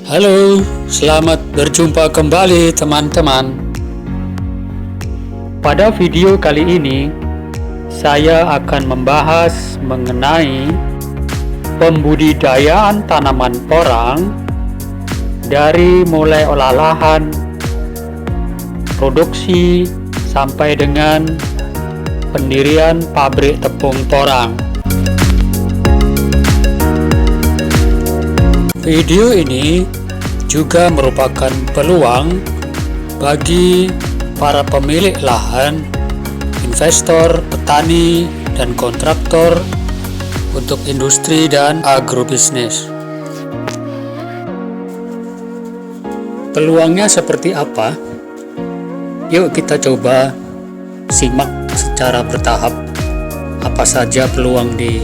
Halo, selamat berjumpa kembali teman-teman. Pada video kali ini, saya akan membahas mengenai pembudidayaan tanaman porang dari mulai olah lahan, produksi, sampai dengan pendirian pabrik tepung porang. Video ini juga merupakan peluang bagi para pemilik lahan, investor, petani, dan kontraktor untuk industri dan agrobisnis. Peluangnya seperti apa? Yuk kita coba simak secara bertahap apa saja peluang di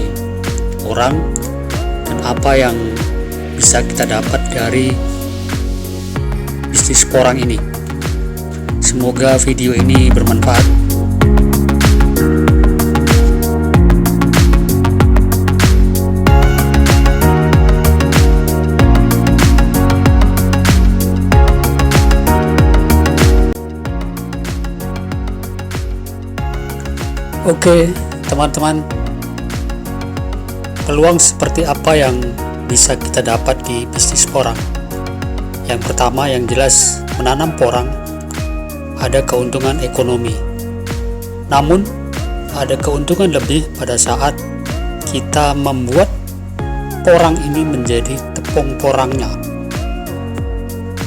porang dan apa yang bisa kita dapat dari bisnis porang ini. Semoga video ini bermanfaat. Oke, teman-teman. Peluang seperti apa yang bisa kita dapat di bisnis porang? Yang pertama, yang jelas, menanam porang ada keuntungan ekonomi. Namun, ada keuntungan lebih pada saat kita membuat porang ini menjadi tepung porangnya.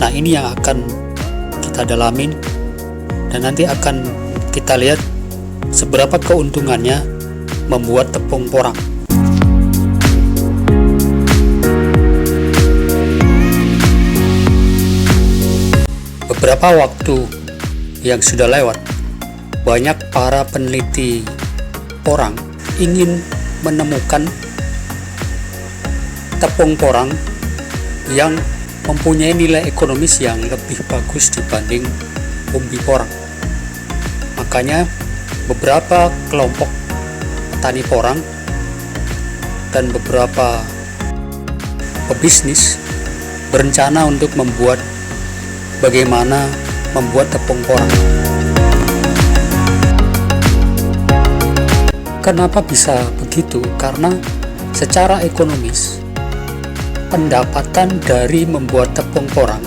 Nah, ini yang akan kita dalamin dan nanti akan kita lihat seberapa keuntungannya membuat tepung porang. Beberapa waktu yang sudah lewat, banyak para peneliti porang ingin menemukan tepung porang yang mempunyai nilai ekonomis yang lebih bagus dibanding umbi porang. Makanya beberapa kelompok petani porang dan beberapa pebisnis berencana untuk membuat bagaimana membuat tepung porang. Kenapa bisa begitu? Karena secara ekonomis pendapatan dari membuat tepung porang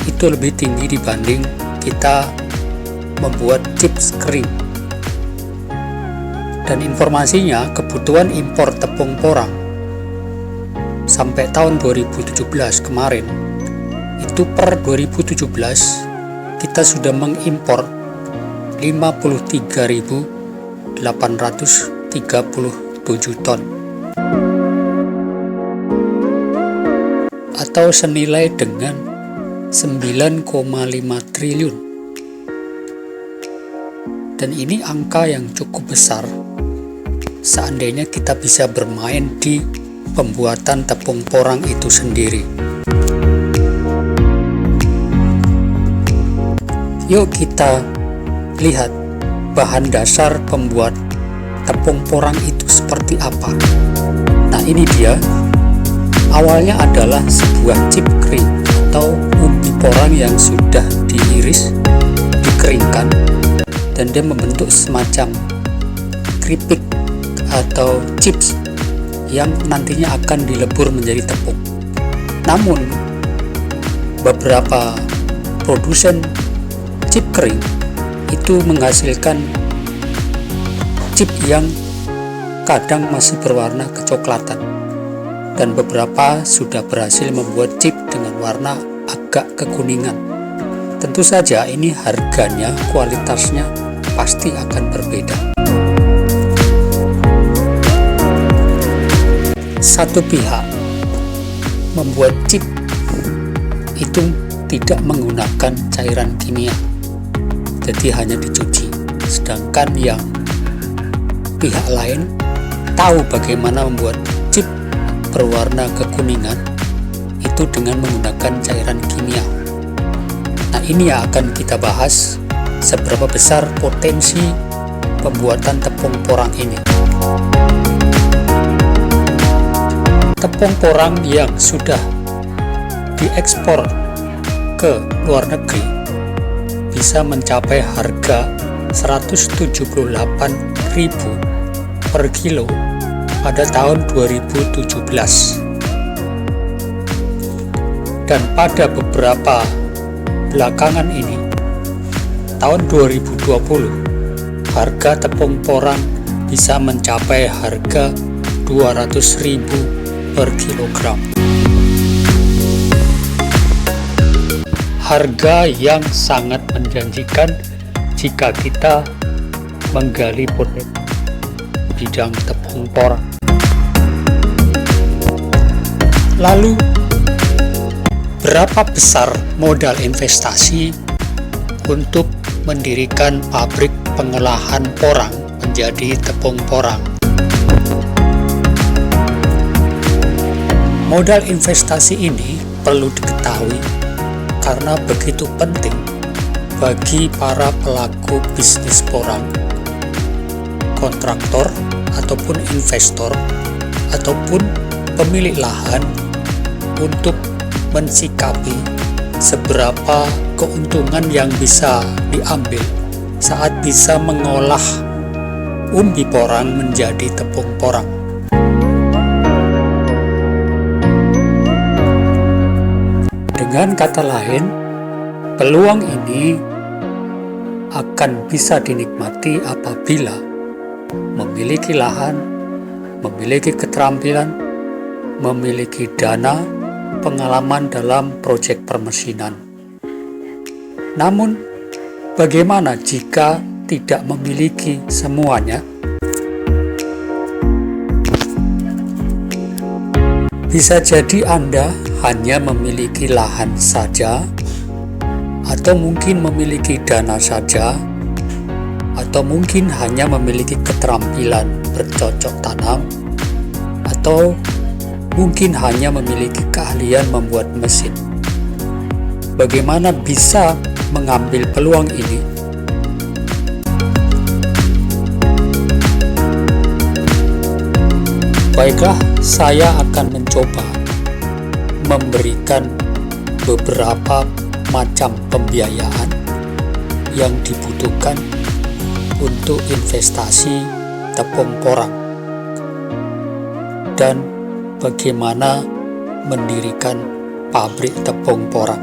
itu lebih tinggi dibanding kita membuat chips kering. Dan informasinya, kebutuhan impor tepung porang sampai tahun 2017 kemarin itu per 2017 kita sudah mengimpor 53.837 ton atau senilai dengan 9,5 triliun. Dan ini angka yang cukup besar seandainya kita bisa bermain di pembuatan tepung porang itu sendiri. Yuk kita lihat bahan dasar pembuat tepung porang itu seperti apa. Nah, ini dia. Awalnya adalah sebuah chip kering atau umbi porang yang sudah diiris, dikeringkan, dan dia membentuk semacam keripik atau chips yang nantinya akan dilebur menjadi tepung. Namun, beberapa produsen chip kering itu menghasilkan chip yang kadang masih berwarna kecoklatan, dan beberapa sudah berhasil membuat chip dengan warna agak kekuningan. Tentu saja ini harganya, kualitasnya pasti akan berbeda. Satu pihak membuat chip itu tidak menggunakan cairan kimia, jadi hanya dicuci. Sedangkan yang pihak lain tahu bagaimana membuat chip berwarna kekuningan itu dengan menggunakan cairan kimia. Nah, ini yang akan kita bahas, seberapa besar potensi pembuatan tepung porang ini. Tepung porang yang sudah diekspor ke luar negeri bisa mencapai harga 178.000 per kilo pada tahun 2017. Dan pada beberapa belakangan ini, tahun 2020, harga tepung porang bisa mencapai harga 200.000 per kilogram. Harga yang sangat menjanjikan jika kita menggali potensi bidang tepung porang. Lalu, berapa besar modal investasi untuk mendirikan pabrik pengolahan porang menjadi tepung porang? Modal investasi ini perlu diketahui karena begitu penting bagi para pelaku bisnis porang, kontraktor ataupun investor ataupun pemilik lahan untuk mensikapi seberapa keuntungan yang bisa diambil saat bisa mengolah umbi porang menjadi tepung porang. Dengan kata lain, peluang ini akan bisa dinikmati apabila memiliki lahan, memiliki keterampilan, memiliki dana, pengalaman dalam proyek permesinan. Namun, bagaimana jika tidak memiliki semuanya? Bisa jadi Anda hanya memiliki lahan saja, atau mungkin memiliki dana saja, atau mungkin hanya memiliki keterampilan bercocok tanam, atau mungkin hanya memiliki keahlian membuat mesin. Bagaimana bisa mengambil peluang ini? Baiklah, saya akan mencoba memberikan beberapa macam pembiayaan yang dibutuhkan untuk investasi tepung porang dan bagaimana mendirikan pabrik tepung porang.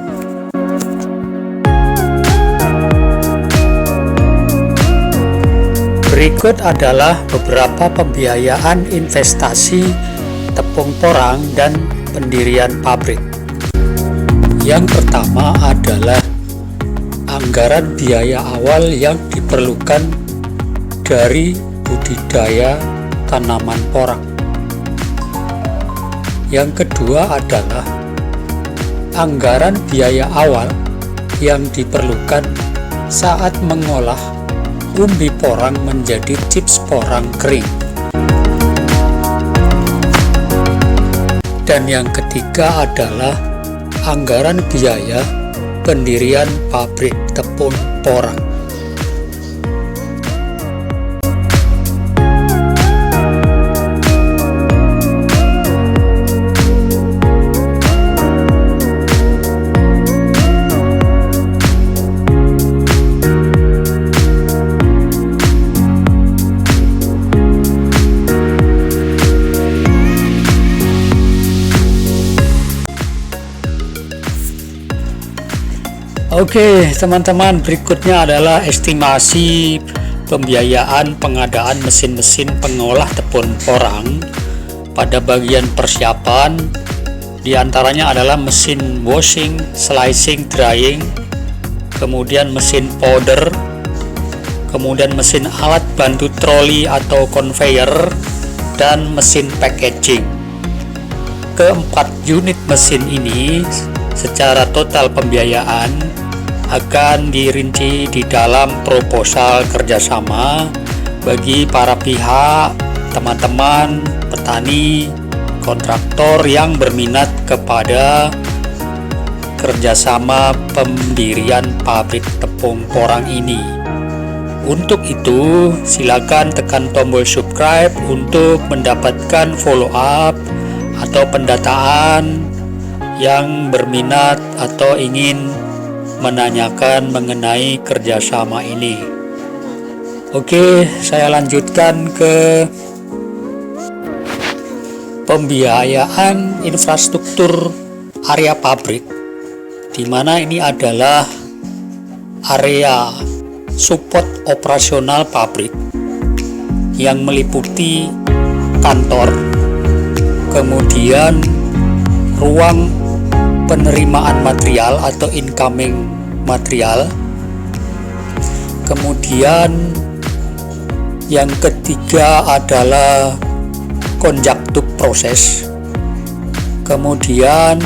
Berikut adalah beberapa pembiayaan investasi tepung porang dan pendirian pabrik. Yang pertama adalah anggaran biaya awal yang diperlukan dari budidaya tanaman porang. Yang kedua adalah anggaran biaya awal yang diperlukan saat mengolah umbi porang menjadi chips porang kering. Dan yang ketiga adalah anggaran biaya pendirian pabrik tepung porang. Oke, teman-teman, berikutnya adalah estimasi pembiayaan pengadaan mesin-mesin pengolah tepung porang. Pada bagian persiapan, diantaranya adalah mesin washing, slicing, drying, kemudian mesin powder, kemudian mesin alat bantu troli atau conveyor, dan mesin packaging. Keempat unit mesin ini secara total pembiayaan akan dirinci di dalam proposal kerjasama bagi para pihak, teman-teman, petani, kontraktor yang berminat kepada kerjasama pendirian pabrik tepung porang ini. Untuk itu, silakan tekan tombol subscribe untuk mendapatkan follow up atau pendataan yang berminat atau ingin menanyakan mengenai kerjasama ini. Oke, saya lanjutkan ke pembiayaan infrastruktur area pabrik, di mana ini adalah area support operasional pabrik yang meliputi kantor, kemudian ruang penerimaan material atau incoming material, kemudian yang ketiga adalah konjaktuk proses, kemudian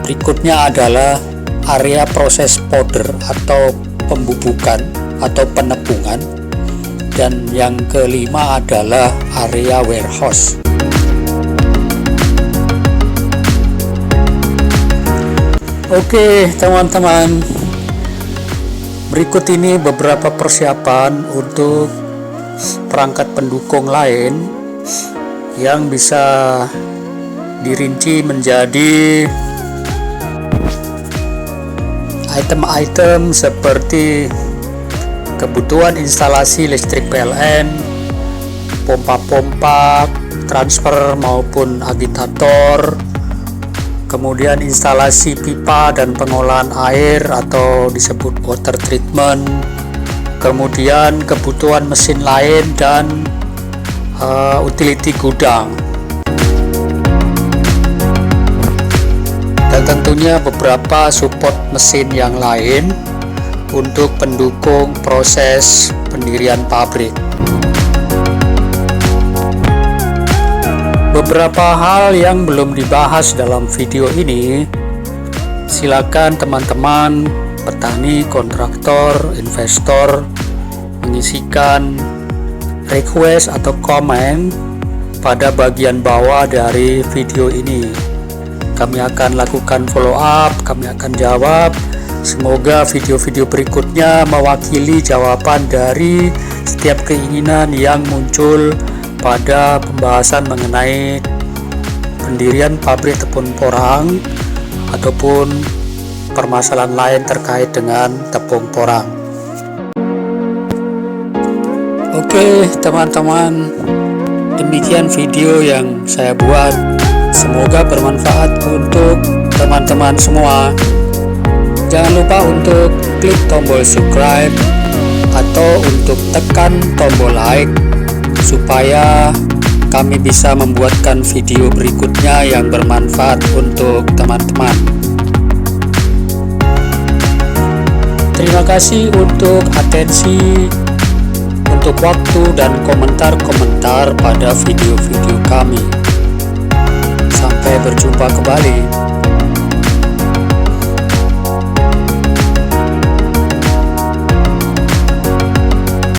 berikutnya adalah area proses powder atau pembubukan atau penepungan, dan yang kelima adalah area warehouse. Oke teman-teman, berikut ini beberapa persiapan untuk perangkat pendukung lain yang bisa dirinci menjadi item-item seperti kebutuhan instalasi listrik PLN, pompa-pompa, transfer maupun agitator, kemudian instalasi pipa dan pengolahan air atau disebut water treatment, kemudian kebutuhan mesin lain dan utility gudang, dan tentunya beberapa support mesin yang lain untuk pendukung proses pendirian pabrik. Beberapa hal yang belum dibahas dalam video ini, silakan teman-teman petani, kontraktor, investor mengisikan request atau komen pada bagian bawah dari video ini. Kami akan lakukan follow up, kami akan jawab. Semoga video-video berikutnya mewakili jawaban dari setiap keinginan yang muncul pada pembahasan mengenai pendirian pabrik tepung porang ataupun permasalahan lain terkait dengan tepung porang. Oke teman-teman, demikian video yang saya buat. Semoga bermanfaat untuk teman-teman semua. Jangan lupa untuk klik tombol subscribe atau untuk tekan tombol like supaya kami bisa membuatkan video berikutnya yang bermanfaat untuk teman-teman. Terima kasih untuk atensi, untuk waktu dan komentar-komentar pada video-video kami. Sampai berjumpa kembali.